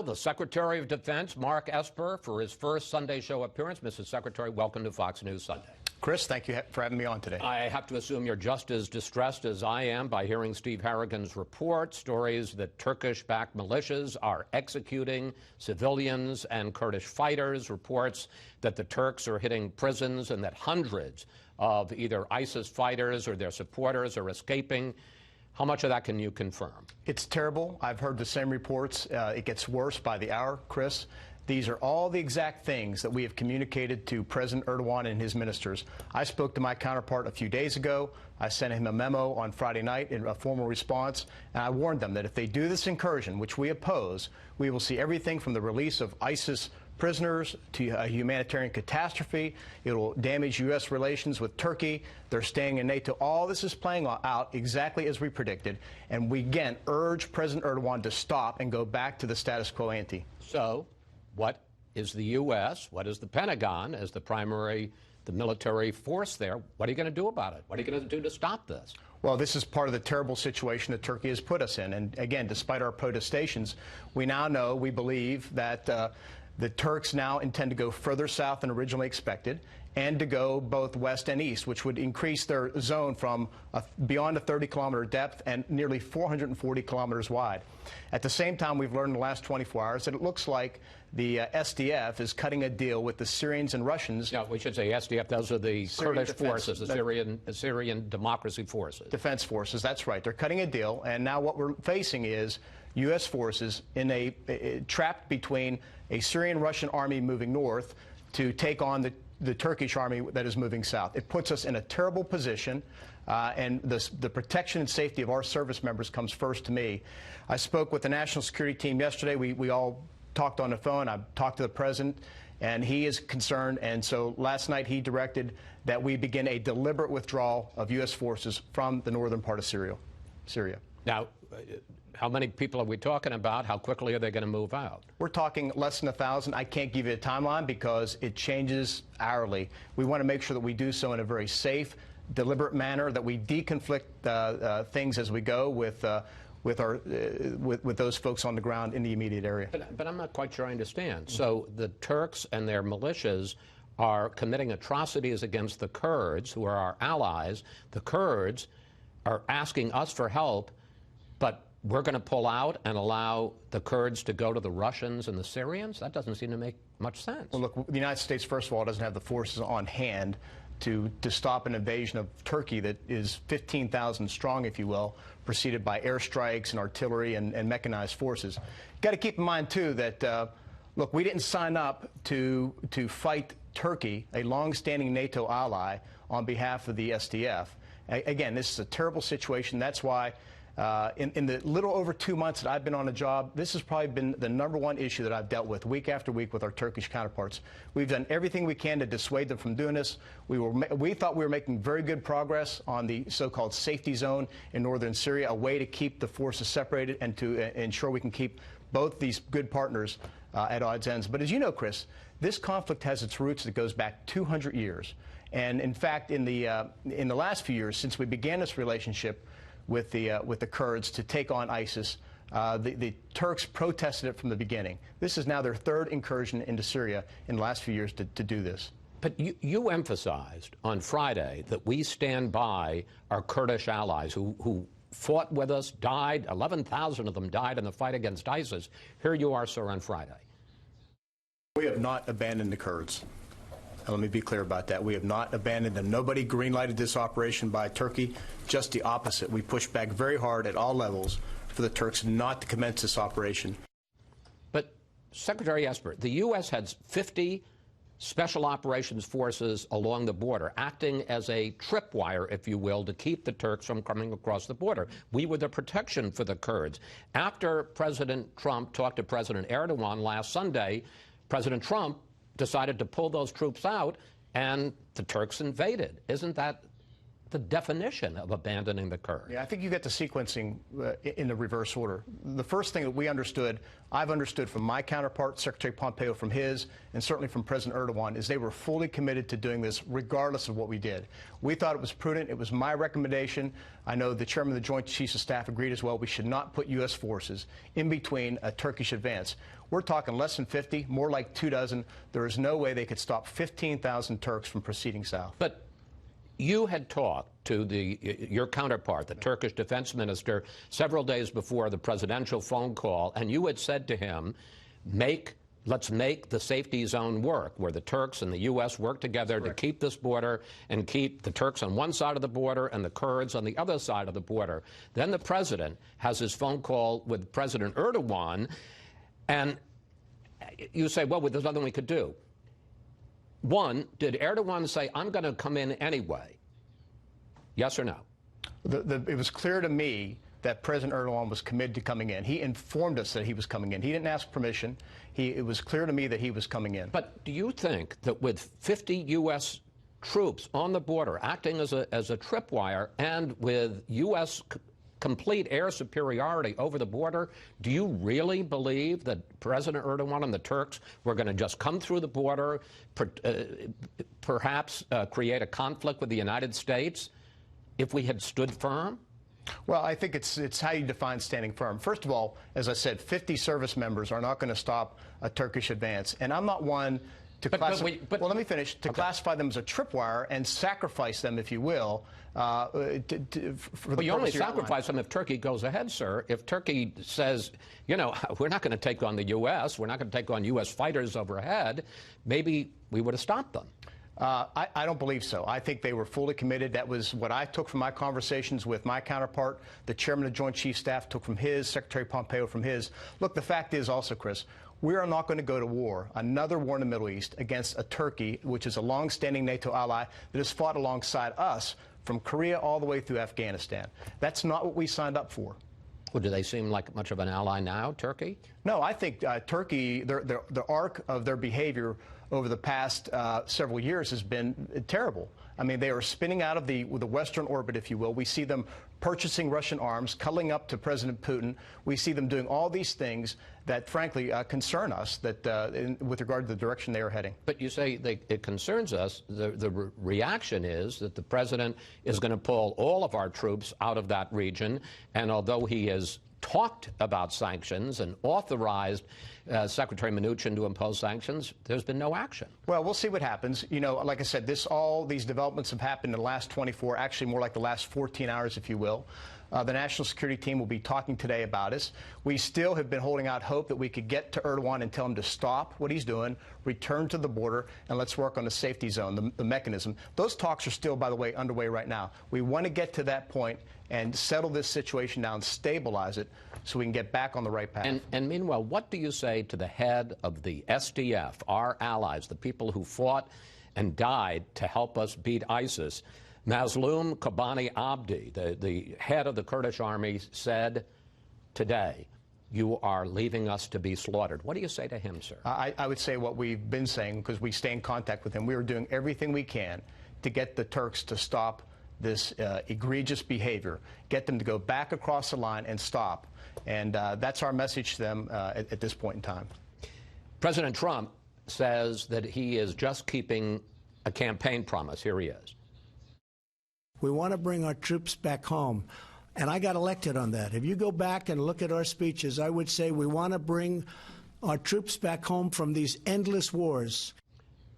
The Secretary of Defense, Mark Esper, for his first Sunday show appearance. Mrs. Secretary, welcome to Fox News Sunday. Chris, thank you for having me on today. I have to assume you're just as distressed as I am by hearing Steve Harrigan's report, stories that Turkish-backed militias are executing civilians and Kurdish fighters, reports that the Turks are hitting prisons and that hundreds of either ISIS fighters or their supporters are escaping. How much of that can you confirm? It's terrible. I've heard the same reports. It gets worse by the hour, Chris. These are all the exact things that we have communicated to President Erdogan and his ministers. I spoke to my counterpart a few days ago. I sent him a memo on Friday night in a formal response, and I warned them that if they do this incursion, which we oppose, we will see everything from the release of ISIS prisoners to a humanitarian catastrophe. It will damage U.S. relations with Turkey. They're staying in NATO. All this is playing out exactly as we predicted. And we, again, urge President Erdogan to stop and go back to the status quo ante. So what is the U.S., what is the Pentagon as the military force there? What are you going to do about it? What are you going to do to stop this? Well, this is part of the terrible situation that Turkey has put us in. And again, despite our protestations, we now know, we believe that the Turks now intend to go further south than originally expected and to go both west and east, which would increase their zone from beyond a 30-kilometer depth and nearly 440 kilometers wide. At the same time, we've learned in the last 24 hours that it looks like the SDF is cutting a deal with the Syrians and Russians. Yeah, we should say SDF, those are the Kurdish forces, the Syrian democracy forces. Defense forces, that's right. They're cutting a deal, and now what we're facing is U.S. forces in trapped between a Syrian-Russian army moving north to take on the Turkish army that is moving south. It puts us in a terrible position, and the protection and safety of our service members comes first to me. I spoke with the national security team yesterday. We all talked on the phone. I talked to the president, and he is concerned. And so last night he directed that we begin a deliberate withdrawal of U.S. forces from the northern part of Syria. Now, how many people are we talking about? How quickly are they going to move out? We're talking less than 1,000. I can't give you a timeline because it changes hourly. We want to make sure that we do so in a very safe, deliberate manner, that we deconflict things as we go with those folks on the ground in the immediate area. But I'm not quite sure I understand. So the Turks and their militias are committing atrocities against the Kurds, who are our allies. The Kurds are asking us for help, but we're going to pull out and allow the Kurds to go to the Russians and the Syrians? That doesn't seem to make much sense. Well, look, the United States, first of all, doesn't have the forces on hand to stop an invasion of Turkey that is 15,000 strong, if you will, preceded by airstrikes and artillery and mechanized forces. You've got to keep in mind, too, that, look, we didn't sign up to fight Turkey, a long-standing NATO ally, on behalf of the SDF. Again, this is a terrible situation. That's why in the little over 2 months that I've been on the job, this has probably been the #1 issue that I've dealt with week after week with our Turkish counterparts. We've done everything we can to dissuade them from doing this. We thought we were making very good progress on the so-called safety zone in northern Syria, a way to keep the forces separated and to ensure we can keep both these good partners at odds ends. But as you know, Chris, this conflict has its roots that goes back 200 years. And in fact, in the last few years, since we began this relationship with the Kurds to take on ISIS, the Turks protested it from the beginning. This is now their third incursion into Syria in the last few years to do this. But you emphasized on Friday that we stand by our Kurdish allies who fought with us, died, 11,000 of them died in the fight against ISIS. Here you are, sir, on Friday. We have not abandoned the Kurds. Let me be clear about that. We have not abandoned them. Nobody green-lighted this operation by Turkey. Just the opposite. We pushed back very hard at all levels for the Turks not to commence this operation. But, Secretary Esper, the U.S. had 50 special operations forces along the border, acting as a tripwire, if you will, to keep the Turks from coming across the border. We were the protection for the Kurds. After President Trump talked to President Erdogan last Sunday, President Trump decided to pull those troops out, and the Turks invaded. Isn't that the definition of abandoning the Kurds. Yeah, I think you get the sequencing in the reverse order. The first thing that we understood, I've understood from my counterpart, Secretary Pompeo from his, and certainly from President Erdogan, is they were fully committed to doing this regardless of what we did. We thought it was prudent. It was my recommendation. I know the Chairman of the Joint Chiefs of Staff agreed as well. We should not put U.S. forces in between a Turkish advance. We're talking less than 50, more like 24. There is no way they could stop 15,000 Turks from proceeding south. But you had talked to your counterpart, the Turkish defense minister, several days before the presidential phone call, and you had said to him, let's make the safety zone work, where the Turks and the U.S. work together to keep this border and keep the Turks on one side of the border and the Kurds on the other side of the border. Then the president has his phone call with President Erdogan, and you say, well, there's nothing we could do. One, did Erdogan say, I'm going to come in anyway? Yes or no? It was clear to me that President Erdogan was committed to coming in. He informed us that he was coming in. He didn't ask permission. It was clear to me that he was coming in. But do you think that with 50 U.S. troops on the border acting as a tripwire and with U.S. complete air superiority over the border, do you really believe that President Erdogan and the Turks were going to just come through the border, perhaps create a conflict with the United States if we had stood firm? Well, I think it's how you define standing firm. First of all, as I said, 50 service members are not going to stop a Turkish advance. And I'm not one to classify, well, let me finish, to classify them as a tripwire and sacrifice them, if you will, for the Well, you only sacrifice them if Turkey goes ahead, sir. If Turkey says, you know, we're not going to take on the U.S., we're not going to take on U.S. fighters overhead, maybe we would have stopped them. I don't believe so. I think they were fully committed. That was what I took from my conversations with my counterpart. The Chairman of the Joint Chiefs Staff took from his, Secretary Pompeo from his. Look, the fact is also, Chris, we are not going to go to war, another war in the Middle East, against a Turkey, which is a long-standing NATO ally that has fought alongside us from Korea all the way through Afghanistan. That's not what we signed up for. Well, do they seem like much of an ally now, Turkey? No, I think Turkey, the arc of their behavior over the past several years has been terrible. I mean, they are spinning out of the Western orbit, if you will. We see them purchasing Russian arms, cuddling up to President Putin. We see them doing all these things that, frankly, concern us with regard to the direction they are heading. But you say it concerns us. The reaction is that the president is going to pull all of our troops out of that region, and although he has talked about sanctions and authorized Secretary Mnuchin to impose sanctions, there's been no action. Well, we'll see what happens. You know, like I said, all these developments have happened in the last 24, actually more like the last 14 hours, if you will. The National Security Team will be talking today about us. We still have been holding out hope that we could get to Erdogan and tell him to stop what he's doing, return to the border, and let's work on the safety zone, the mechanism. Those talks are still, by the way, underway right now. We want to get to that point and settle this situation down, stabilize it, so we can get back on the right path. And meanwhile, what do you say to the head of the SDF, our allies, the people who fought and died to help us beat ISIS? Mazloum Kobani Abdi, the head of the Kurdish army, said today, you are leaving us to be slaughtered. What do you say to him, sir? I would say what we've been saying, because we stay in contact with him. We are doing everything we can to get the Turks to stop this egregious behavior, get them to go back across the line and stop. And that's our message to them at this point in time. President Trump says that he is just keeping a campaign promise. Here he is. We want to bring our troops back home. And I got elected on that. If you go back and look at our speeches, I would say we want to bring our troops back home from these endless wars.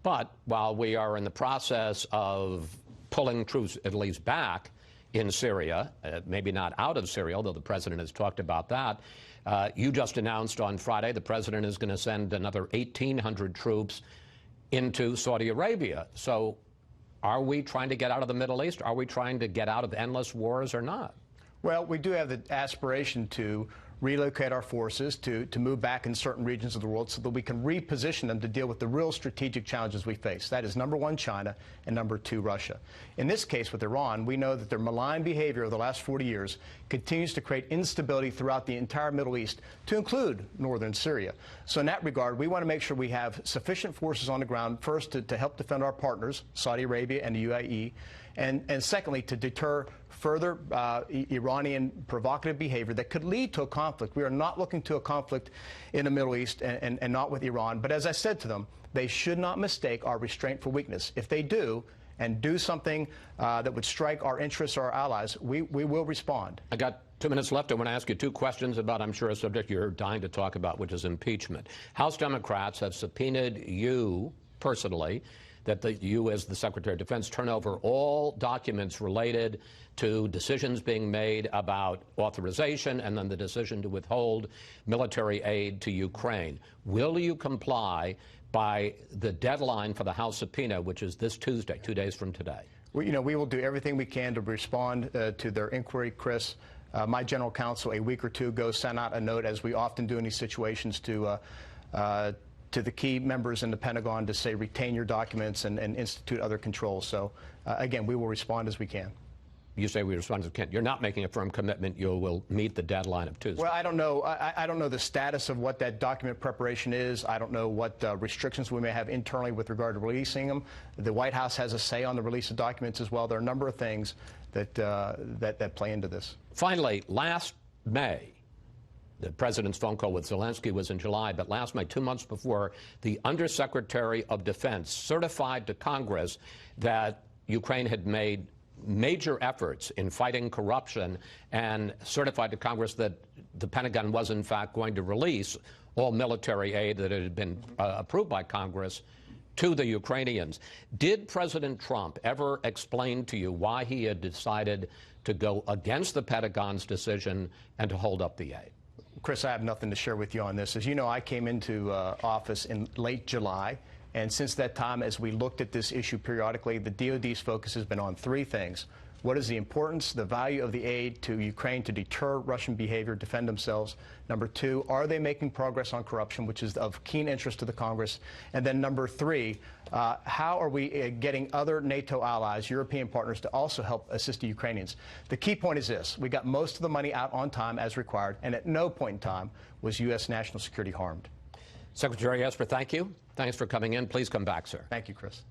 But while we are in the process of pulling troops at least back in Syria, maybe not out of Syria, although the president has talked about that, you just announced on Friday the president is going to send another 1,800 troops into Saudi Arabia. So are we trying to get out of the Middle East? Are we trying to get out of endless wars or not? Well, we do have the aspiration to relocate our forces, to move back in certain regions of the world so that we can reposition them to deal with the real strategic challenges we face. That is number one, China, and number two, Russia. In this case with Iran, we know that their malign behavior over the last 40 years continues to create instability throughout the entire Middle East, to include northern Syria. So in that regard, we want to make sure we have sufficient forces on the ground, first to help defend our partners, Saudi Arabia and the UAE, and secondly, to deter further Iranian provocative behavior that could lead to a conflict. We are not looking to a conflict in the Middle East and not with Iran. But as I said to them, they should not mistake our restraint for weakness. If they do, and do something that would strike our interests or our allies, we will respond. I got 2 minutes left. I want to ask you two questions about, I'm sure, a subject you're dying to talk about, which is impeachment. House Democrats have subpoenaed you personally, that you as the Secretary of Defense turn over all documents related to decisions being made about authorization and then the decision to withhold military aid to Ukraine. Will you comply by the deadline for the House subpoena, which is this Tuesday, 2 days from today? We will do everything we can to respond to their inquiry, Chris. My general counsel, a week or two ago, sent out a note, as we often do in these situations, to the key members in the Pentagon to say retain your documents and institute other controls. So, again, we will respond as we can. You say we respond as we can. You're not making a firm commitment you will meet the deadline of Tuesday. Well, I don't know. I don't know the status of what that document preparation is. I don't know what restrictions we may have internally with regard to releasing them. The White House has a say on the release of documents as well. There are a number of things that play into this. Finally, last May, the president's phone call with Zelensky was in July, but last May, 2 months before, the Undersecretary of Defense certified to Congress that Ukraine had made major efforts in fighting corruption and certified to Congress that the Pentagon was, in fact, going to release all military aid that had been approved by Congress to the Ukrainians. Did President Trump ever explain to you why he had decided to go against the Pentagon's decision and to hold up the aid? Chris, I have nothing to share with you on this. As you know, I came into office in late July. And since that time, as we looked at this issue periodically, the DoD's focus has been on three things. What is the importance, the value of the aid to Ukraine to deter Russian behavior, defend themselves? Number two, are they making progress on corruption, which is of keen interest to the Congress? And then number three, how are we getting other NATO allies, European partners, to also help assist the Ukrainians? The key point is this. We got most of the money out on time as required, and at no point in time was U.S. national security harmed. Secretary Esper, thank you. Thanks for coming in. Please come back, sir. Thank you, Chris.